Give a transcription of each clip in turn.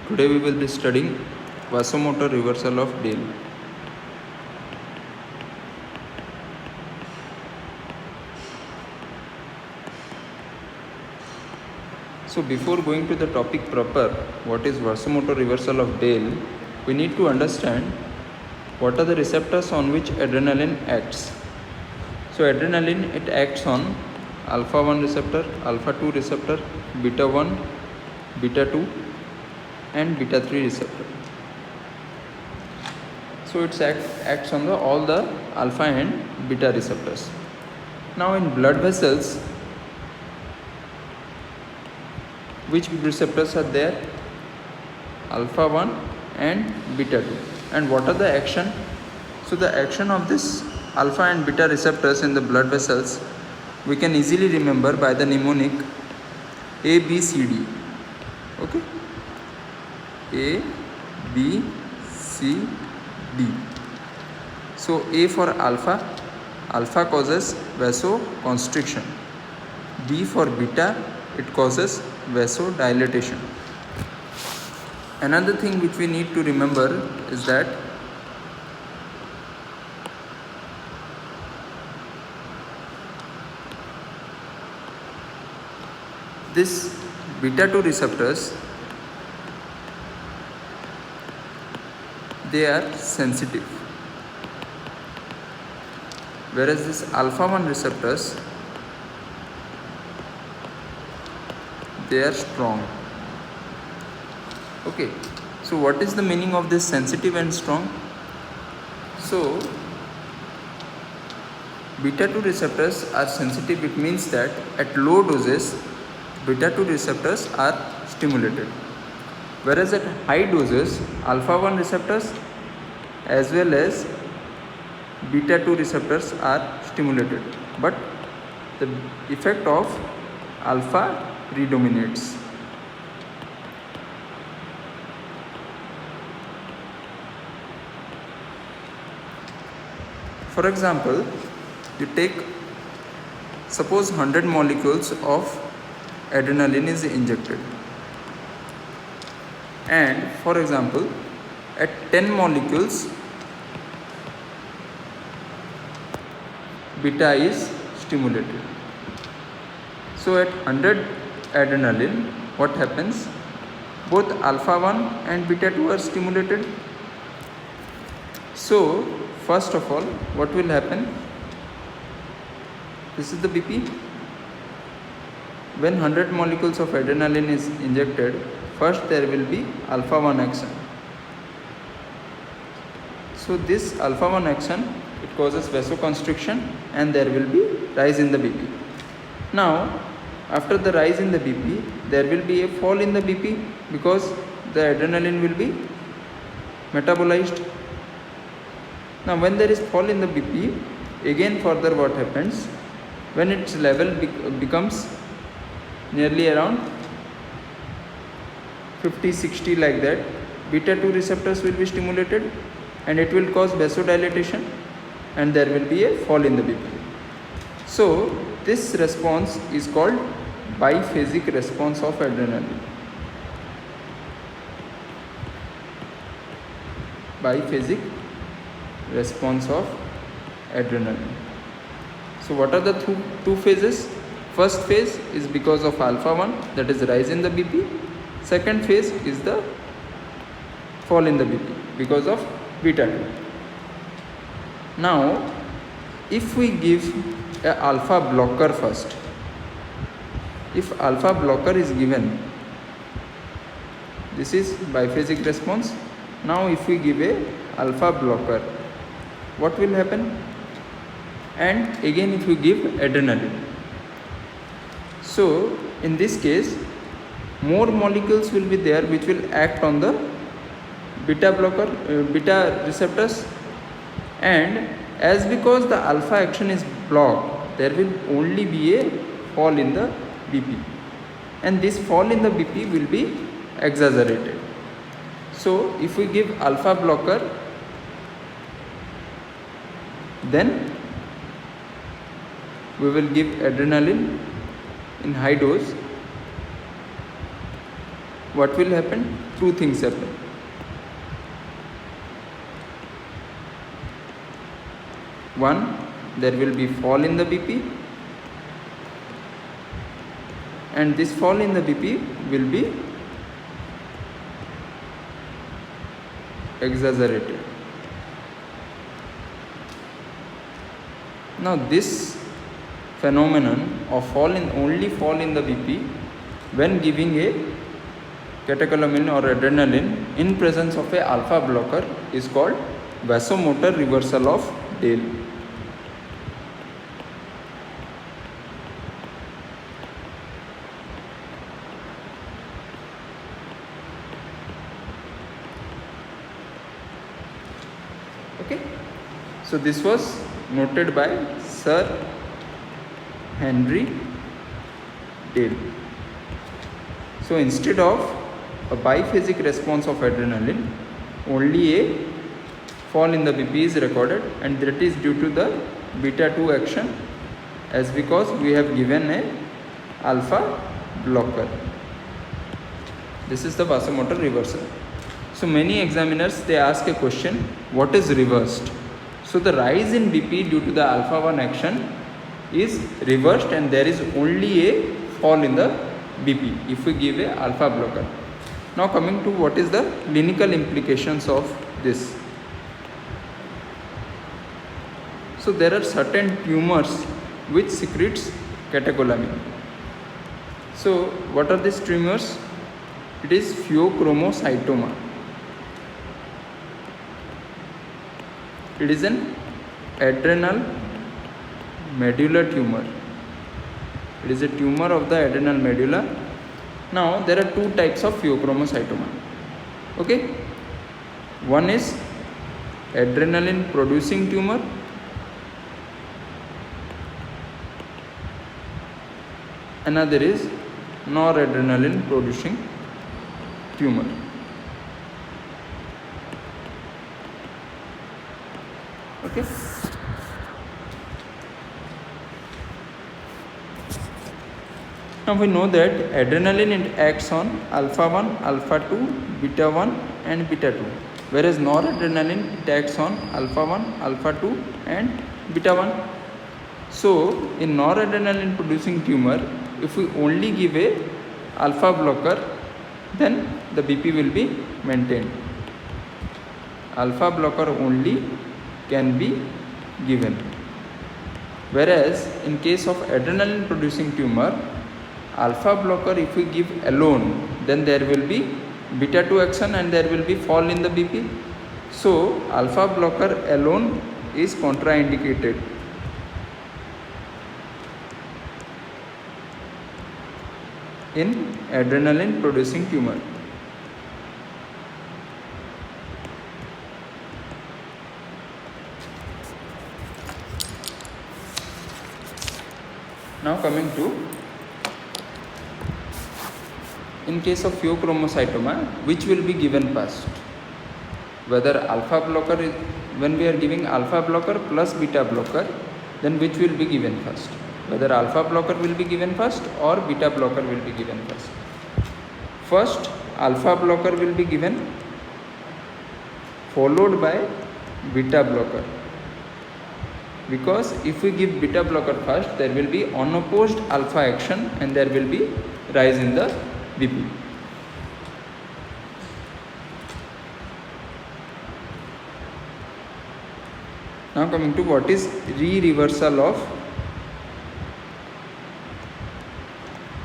Today we will be studying vasomotor reversal of Dale. So before going to the topic proper, what is vasomotor reversal of Dale, we need to understand what are the receptors on which adrenaline acts. So adrenaline, it acts on alpha 1 receptor, alpha 2 receptor, beta 1, beta 2 and beta 3 receptor. So it acts on all the alpha and beta receptors. Now in blood vessels, which receptors are there? Alpha 1 and beta 2. And what are the action? So the action of this alpha and beta receptors in the blood vessels, we can easily remember by the mnemonic A, B, C, D. Okay? A, B, C, D. So A for alpha, alpha causes vasoconstriction. B for beta, it causes vasodilatation. Another thing which we need to remember is that this beta 2 receptors, they are sensitive, whereas this alpha 1 receptors, they are strong. Okay, so what is the meaning of this sensitive and strong? So beta 2 receptors are sensitive. It means that at low doses beta 2 receptors are stimulated, whereas at high doses alpha 1 receptors as well as beta 2 receptors are stimulated, but the effect of alpha predominates. For example, you take, suppose 100 molecules of adrenaline is injected, and for example at 10 molecules beta is stimulated. So at 100 adrenaline, what happens? Both alpha 1 and beta 2 are stimulated. So first of all, what will happen? This is the BP. When 100 molecules of adrenaline is injected, first there will be alpha 1 action. So this alpha 1 action, it causes vasoconstriction and there will be rise in the BP. Now after the rise in the BP, there will be a fall in the BP because the adrenaline will be metabolized. Now when there is fall in the BP, again further what happens? When its level becomes nearly around 50-60 like that, beta 2 receptors will be stimulated and it will cause vasodilatation and there will be a fall in the BP. So this response is called biphasic response of adrenaline. Biphasic response of adrenaline. So what are the two phases? First phase is because of alpha 1, that is rise in the BP. Second phase is the fall in the BP because of beta 2. Now if we give a alpha blocker first, if alpha blocker is given, this is biphasic response. Now if we give a alpha blocker, what will happen? And again if we give adrenaline, so in this case more molecules will be there which will act on the beta receptors, and as because the alpha action is blocked, there will only be a fall in the BP, and this fall in the BP will be exaggerated. So if we give alpha blocker, then we will give adrenaline in high dose. What will happen? two things happen. One, there will be fall in the BP, and this fall in the BP will be exaggerated. Now this phenomenon of only fall in the BP when giving a catecholamine or adrenaline in presence of a alpha blocker is called vasomotor reversal of Dale. Okay, so this was noted by Sir Henry Dale. So instead of a biphasic response of adrenaline, only a fall in the BP is recorded, and that is due to the beta 2 action, as because we have given a alpha blocker. This is the vasomotor reversal. So many examiners, they ask a question, what is reversed? So the rise in BP due to the alpha 1 action is reversed, and there is only a fall in the BP if we give a alpha blocker. Now coming to what is the clinical implications of this. So there are certain tumors which secretes catecholamine. So what are these tumors? It is pheochromocytoma. It is an adrenal medulla tumor. It is a tumor of the adrenal medulla. Now there are two types of pheochromocytoma. Okay, one is adrenaline producing tumor, another is noradrenaline producing tumor. Okay, now we know that adrenaline acts on alpha 1, alpha 2, beta 1 and beta 2, whereas noradrenaline acts on alpha 1, alpha 2 and beta 1. So in noradrenaline producing tumor, if we only give a alpha blocker, then the BP will be maintained. Alpha blocker only can be given. Whereas in case of adrenaline producing tumor, alpha blocker if we give alone, then there will be beta 2 action and there will be fall in the BP. So alpha blocker alone is contraindicated. In adrenaline producing tumor. Now coming to, in case of pheochromocytoma, which will be given first? Whether alpha blocker is, when we are giving alpha blocker plus beta blocker, then which will be given first? Whether alpha blocker will be given first or beta blocker will be given first. First, alpha blocker will be given, followed by beta blocker. Because if we give beta blocker first, there will be unopposed alpha action and there will be rise in the BP. Now coming to what is reversal of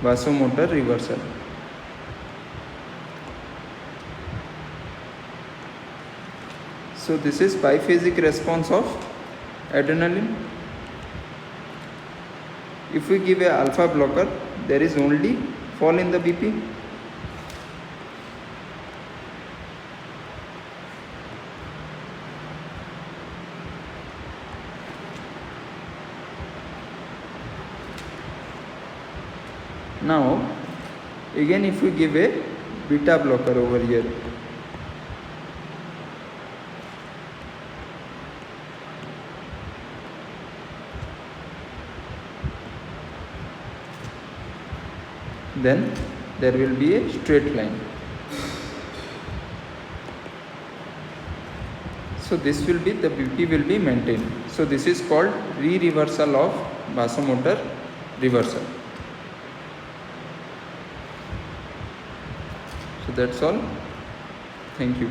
vasomotor reversal. So this is biphasic response of adrenaline. If we give a alpha blocker, there is only fall in the BP. Now again if we give a beta blocker over here, then there will be a straight line. So this will be, the BP will be maintained. So this is called re-reversal of vasomotor reversal. So that's all. Thank you.